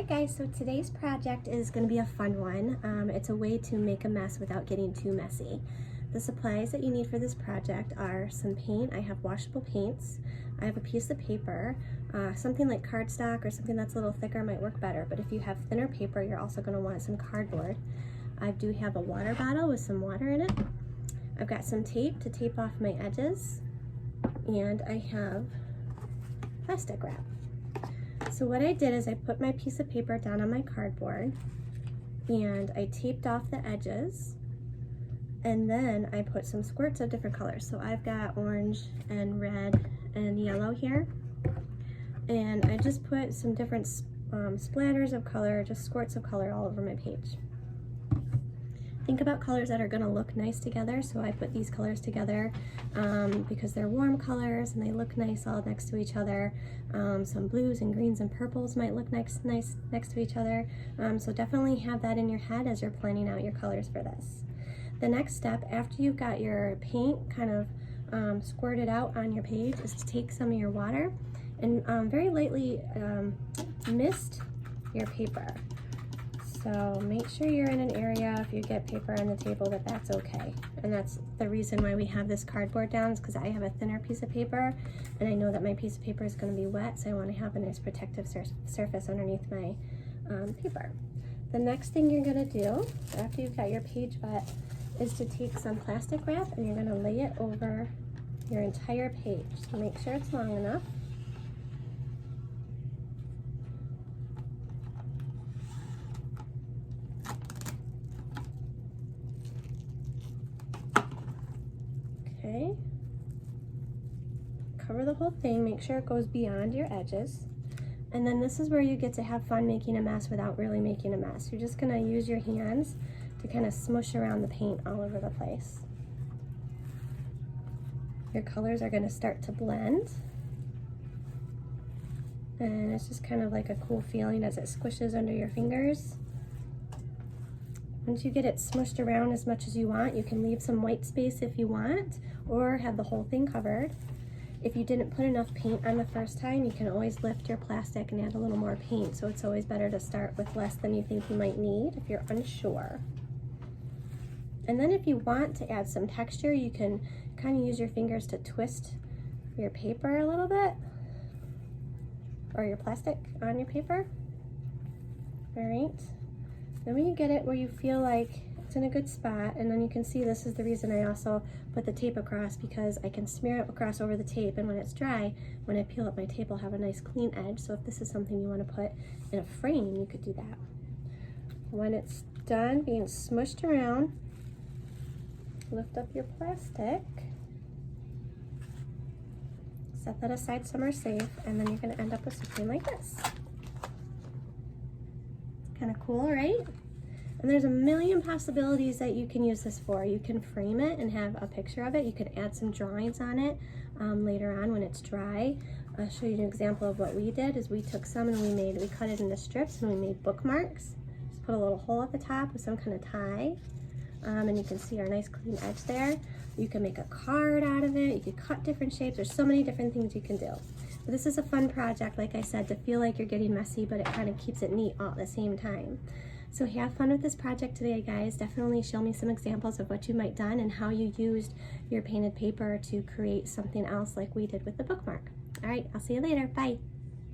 Alright guys, so today's project is going to be a fun one. It's a way to make a mess without getting too messy. The supplies that you need for this project are some paint. I have washable paints. I have a piece of paper. Something like cardstock or something that's a little thicker might work better, but if you have thinner paper, you're also going to want some cardboard. I do have a water bottle with some water in it. I've got some tape to tape off my edges, and I have plastic wrap. So what I did is I put my piece of paper down on my cardboard and I taped off the edges, and then I put some squirts of different colors. So I've got orange and red and yellow here, and I just put some different splatters of color, just squirts of color all over my page. Think about colors that are going to look nice together, so I put these colors together because they're warm colors and they look nice all next to each other. Some blues and greens and purples might look nice next to each other, so definitely have that in your head as you're planning out your colors for this. The next step, after you've got your paint kind of squirted out on your page, is to take some of your water and very lightly mist your paper. So make sure you're in an area, if you get paper on the table, that's okay. And that's the reason why we have this cardboard down, is because I have a thinner piece of paper and I know that my piece of paper is going to be wet, so I want to have a nice protective surface underneath my paper. The next thing you're going to do after you've got your page wet is to take some plastic wrap and you're going to lay it over your entire page. So make sure it's long enough. Okay, cover the whole thing, make sure it goes beyond your edges, and then this is where you get to have fun making a mess without really making a mess. You're just going to use your hands to kind of smush around the paint all over the place. Your colors are going to start to blend, and it's just kind of like a cool feeling as it squishes under your fingers. Once you get it smushed around as much as you want, you can leave some white space if you want, or have the whole thing covered. If you didn't put enough paint on the first time, you can always lift your plastic and add a little more paint, so it's always better to start with less than you think you might need if you're unsure. And then if you want to add some texture, you can kind of use your fingers to twist your paper a little bit, or your plastic on your paper. All right. Then when you get it where you feel like it's in a good spot, and then you can see this is the reason I also put the tape across, because I can smear it across over the tape, and when it's dry, when I peel up my tape, I'll have a nice clean edge. So if this is something you want to put in a frame, you could do that. When it's done being smushed around, lift up your plastic, set that aside somewhere safe, and then you're going to end up with something like this. Kind of cool, right? And there's a million possibilities that you can use this for. You can frame it and have a picture of it. You could add some drawings on it later on when it's dry. I'll show you an example of what we did. Is we took some and we cut it into strips and we made bookmarks. Just put a little hole at the top with some kind of tie, and you can see our nice clean edge there. You can make a card out of it. You could cut different shapes. There's so many different things you can do. But this is a fun project, like I said, to feel like you're getting messy, but it kind of keeps it neat all at the same time. So have fun with this project today, guys. Definitely show me some examples of what you might have done and how you used your painted paper to create something else like we did with the bookmark. All right, I'll see you later. Bye.